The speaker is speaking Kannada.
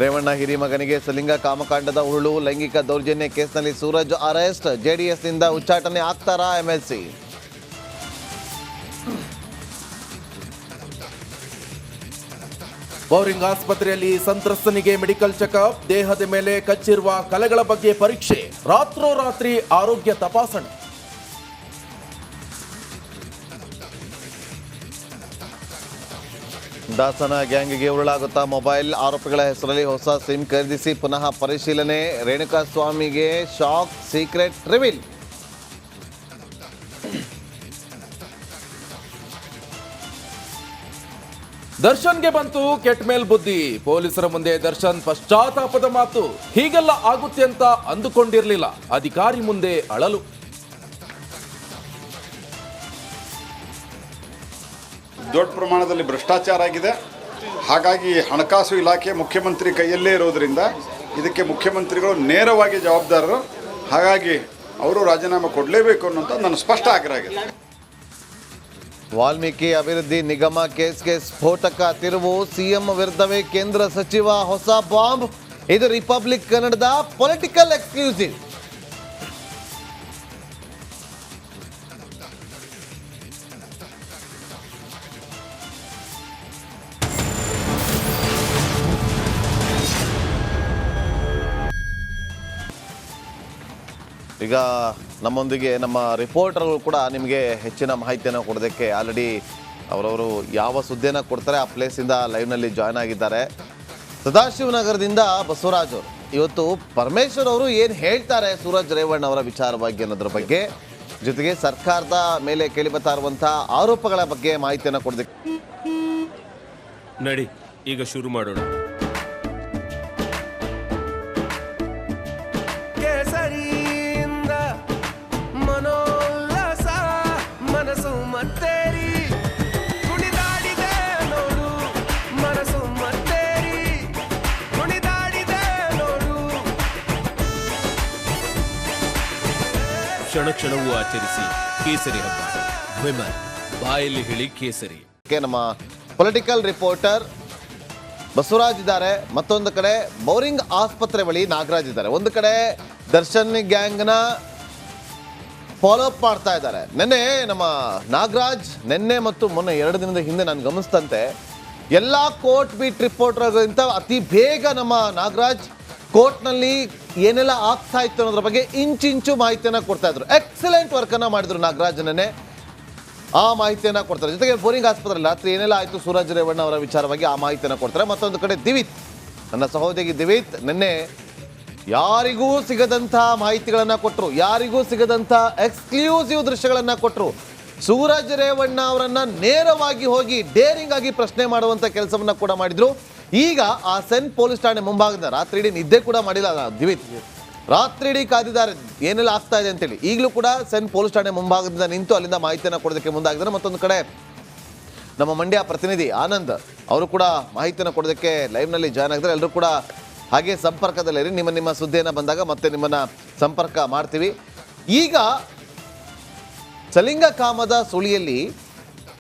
ರೇವಣ್ಣ ಹಿರಿಮಗನಿಗೆ ಸಲಿಂಗ ಕಾಮಕಾಂಡದ ಉರುಳು, ಲೈಂಗಿಕ ದೌರ್ಜನ್ಯ ಕೇಸ್ನಲ್ಲಿ ಸೂರಜ್ ಅರೆಸ್ಟ್. ಜೆಡಿಎಸ್ನಿಂದ ಉಚ್ಚಾಟನೆ ಆಗ್ತಾರಾ ಎಂಎಲ್ಸಿ? ಬೌರಿಂಗ್ ಆಸ್ಪತ್ರೆಯಲ್ಲಿ ಸಂತ್ರಸ್ತನಿಗೆ ಮೆಡಿಕಲ್ ಚೆಕಪ್, ದೇಹದ ಮೇಲೆ ಕಚ್ಚಿರುವ ಕಲೆಗಳ ಬಗ್ಗೆ ಪರೀಕ್ಷೆ, ರಾತ್ರೋರಾತ್ರಿ ಆರೋಗ್ಯ ತಪಾಸಣೆ. ದಾಸನ ಗ್ಯಾಂಗ್ಗೆ ಉರುಳಾಗುತ್ತಾ ಮೊಬೈಲ್, ಆರೋಪಿಗಳ ಹೆಸರಲ್ಲಿ ಹೊಸ ಸಿಮ್ ಖರೀದಿಸಿ ಪುನಃ ಪರಿಶೀಲನೆ. ರೇಣುಕಾಸ್ವಾಮಿಗೆ ಶಾಕ್, ಸೀಕ್ರೆಟ್ ರಿವೀಲ್. ದರ್ಶನ್ಗೆ ಬಂತು ಕೆಟ್ಟ ಮೇಲ್ ಬುದ್ಧಿ. ಪೊಲೀಸರ ಮುಂದೆ ದರ್ಶನ್ ಪಶ್ಚಾತ್ತಾಪದ ಮಾತು. ಹೀಗೆಲ್ಲ ಆಗುತ್ತೆ ಅಂತ ಅಂದುಕೊಂಡಿರಲಿಲ್ಲ, ಅಧಿಕಾರಿ ಮುಂದೆ ಅಳಲು. ದೊಡ್ಡ ಪ್ರಮಾಣದಲ್ಲಿ ಭ್ರಷ್ಟಾಚಾರ ಆಗಿದೆ. ಹಾಗಾಗಿ ಹಣಕಾಸು ಇಲಾಖೆ ಮುಖ್ಯಮಂತ್ರಿ ಕೈಯಲ್ಲೇ ಇರೋದ್ರಿಂದ ಇದಕ್ಕೆ ಮುಖ್ಯಮಂತ್ರಿಗಳು ನೇರವಾಗಿ ಜವಾಬ್ದಾರರು. ಹಾಗಾಗಿ ಅವರು ರಾಜೀನಾಮೆ ಕೊಡಲೇಬೇಕು ಅನ್ನೋಂಥ ನನ್ನ ಸ್ಪಷ್ಟ ಆಗ್ರಹ ಆಗಿದೆ. ವಾಲ್ಮೀಕಿ ಅಭಿವೃದ್ಧಿ ನಿಗಮ ಕೇಸ್ಗೆ ಸ್ಫೋಟಕ ತಿರುವು. ಸಿಎಂ ವಿರುದ್ಧವೇ ಕೇಂದ್ರ ಸಚಿವ ಹೊಸ ಬಾಂಬ್. ಇದು ರಿಪಬ್ಲಿಕ್ ಕನ್ನಡದ ಪೊಲಿಟಿಕಲ್ ಎಕ್ಸ್ಕ್ಲೂಸಿವ್. ಈಗ ನಮ್ಮೊಂದಿಗೆ ನಮ್ಮ ರಿಪೋರ್ಟರ್ಗಳು ಕೂಡ ನಿಮಗೆ ಹೆಚ್ಚಿನ ಮಾಹಿತಿಯನ್ನು ಕೊಡೋದಕ್ಕೆ ಆಲ್ರೆಡಿ ಅವರವರು ಯಾವ ಸುದ್ದಿಯನ್ನು ಕೊಡ್ತಾರೆ ಆ ಪ್ಲೇಸಿಂದ ಲೈವ್ನಲ್ಲಿ ಜಾಯ್ನ್ ಆಗಿದ್ದಾರೆ. ಸದಾಶಿವನಗರದಿಂದ ಬಸವರಾಜ್ ಅವರು ಇವತ್ತು ಪರಮೇಶ್ವರ್ ಅವರು ಏನು ಹೇಳ್ತಾರೆ ಸೂರಜ್ ರೇವಣ್ಣ ಅವರ ವಿಚಾರವಾಗಿ ಅನ್ನೋದ್ರ ಬಗ್ಗೆ, ಜೊತೆಗೆ ಸರ್ಕಾರದ ಮೇಲೆ ಕೇಳಿಬರ್ತಾ ಇರುವಂಥ ಆರೋಪಗಳ ಬಗ್ಗೆ ಮಾಹಿತಿಯನ್ನು ಕೊಡೋದಕ್ಕೆ ನಡಿ ಈಗ ಶುರು ಮಾಡೋಣ. ಕ್ಷಣ ಕ್ಷಣವೂ ಆಚರಿಸಿ ಕೇಸರಿ ಹಬ್ಬ. ವಿಮಲ್ ಬಾಯಲ್ಲಿ ಹೇಳಿ ಕೇಸರಿ. ನಮ್ಮ ಪೊಲಿಟಿಕಲ್ ರಿಪೋರ್ಟರ್ ಬಸವರಾಜ್ ಇದ್ದಾರೆ, ಮತ್ತೊಂದು ಕಡೆ ಬೌರಿಂಗ್ ಆಸ್ಪತ್ರೆ ಬಳಿ ನಾಗರಾಜ್ ಇದ್ದಾರೆ. ಒಂದು ಕಡೆ ದರ್ಶನ್ ಗ್ಯಾಂಗ್ನ ಫಾಲೋ ಅಪ್ ಮಾಡ್ತಾ ಇದ್ದಾರೆ. ನೆನ್ನೆ ನಮ್ಮ ನಾಗರಾಜ್ ನೆನ್ನೆ ಮತ್ತು ಮೊನ್ನೆ 2 ದಿನದ ಹಿಂದೆ ನಾನು ಗಮನಿಸಿದಂತೆ ಎಲ್ಲ ಕೋರ್ಟ್ ಬೀಟ್ ರಿಪೋರ್ಟರ್ಗಿಂತ ಅತಿ ಬೇಗ ನಮ್ಮ ನಾಗರಾಜ್ ಕೋರ್ಟ್ನಲ್ಲಿ ಏನೆಲ್ಲ ಆಗ್ತಾ ಇತ್ತು ಅನ್ನೋದ್ರ ಬಗ್ಗೆ ಇಂಚಿಂಚು ಮಾಹಿತಿಯನ್ನು ಕೊಡ್ತಾ ಇದ್ರು. ಎಕ್ಸಲೆಂಟ್ ವರ್ಕನ್ನು ಮಾಡಿದ್ರು ನಾಗರಾಜನೇ. ಆ ಮಾಹಿತಿಯನ್ನು ಕೊಡ್ತಾರೆ. ಜೊತೆಗೆ ಬೋರಿಂಗ್ ಆಸ್ಪತ್ರೆ ರಾತ್ರಿ ಏನೆಲ್ಲ ಆಯಿತು ಸೂರಜ್ ರೇವಣ್ಣ ಅವರ ವಿಚಾರವಾಗಿ ಆ ಮಾಹಿತಿಯನ್ನು ಕೊಡ್ತಾರೆ. ಮತ್ತೊಂದು ಕಡೆ ದಿವಿತ್, ನನ್ನ ಸಹೋದರಿ ದಿವಿತ್ ನಿನ್ನೆ ಯಾರಿಗೂ ಸಿಗದಂಥ ಮಾಹಿತಿಗಳನ್ನು ಕೊಟ್ಟರು, ಯಾರಿಗೂ ಸಿಗದಂಥ ಎಕ್ಸ್ಕ್ಲೂಸಿವ್ ದೃಶ್ಯಗಳನ್ನು ಕೊಟ್ಟರು. ಸೂರಜ್ ರೇವಣ್ಣ ಅವರನ್ನು ನೇರವಾಗಿ ಹೋಗಿ ಡೇರಿಂಗ್ ಆಗಿ ಪ್ರಶ್ನೆ ಮಾಡುವಂಥ ಕೆಲಸವನ್ನು ಕೂಡ ಮಾಡಿದ್ರು. ಈಗ ಆ ಸೆನ್ ಪೊಲೀಸ್ ಠಾಣೆ ಮುಂಭಾಗದಿಂದ ರಾತ್ರಿ ಇಡೀ ನಿದ್ದೆ ಕೂಡ ಮಾಡಿಲ್ಲ ದಿವಿತ್, ರಾತ್ರಿ ಇಡೀ ಕಾದಿದ್ದಾರೆ ಏನೆಲ್ಲ ಆಗ್ತಾ ಇದೆ ಅಂತೇಳಿ. ಈಗಲೂ ಕೂಡ ಸೆನ್ ಪೊಲೀಸ್ ಠಾಣೆ ಮುಂಭಾಗದಿಂದ ನಿಂತು ಅಲ್ಲಿಂದ ಮಾಹಿತಿಯನ್ನು ಕೊಡೋದಕ್ಕೆ ಮುಂದಾಗಿದ್ದಾರೆ. ಮತ್ತೊಂದು ಕಡೆ ನಮ್ಮ ಮಂಡ್ಯ ಪ್ರತಿನಿಧಿ ಆನಂದ್ ಅವರು ಕೂಡ ಮಾಹಿತಿಯನ್ನು ಕೊಡೋದಕ್ಕೆ ಲೈವ್ನಲ್ಲಿ ಜಾಯ್ನ್ ಆಗಿದ್ದಾರೆ. ಎಲ್ಲರೂ ಕೂಡ ಹಾಗೆ ಸಂಪರ್ಕದಲ್ಲಿರಿ. ನಿಮ್ಮ ಸುದ್ದಿಯನ್ನು ಬಂದಾಗ ಮತ್ತೆ ನಿಮ್ಮನ್ನು ಸಂಪರ್ಕ ಮಾಡ್ತೀವಿ. ಈಗ ಸಲಿಂಗ ಕಾಮದ ಸುಳಿಯಲ್ಲಿ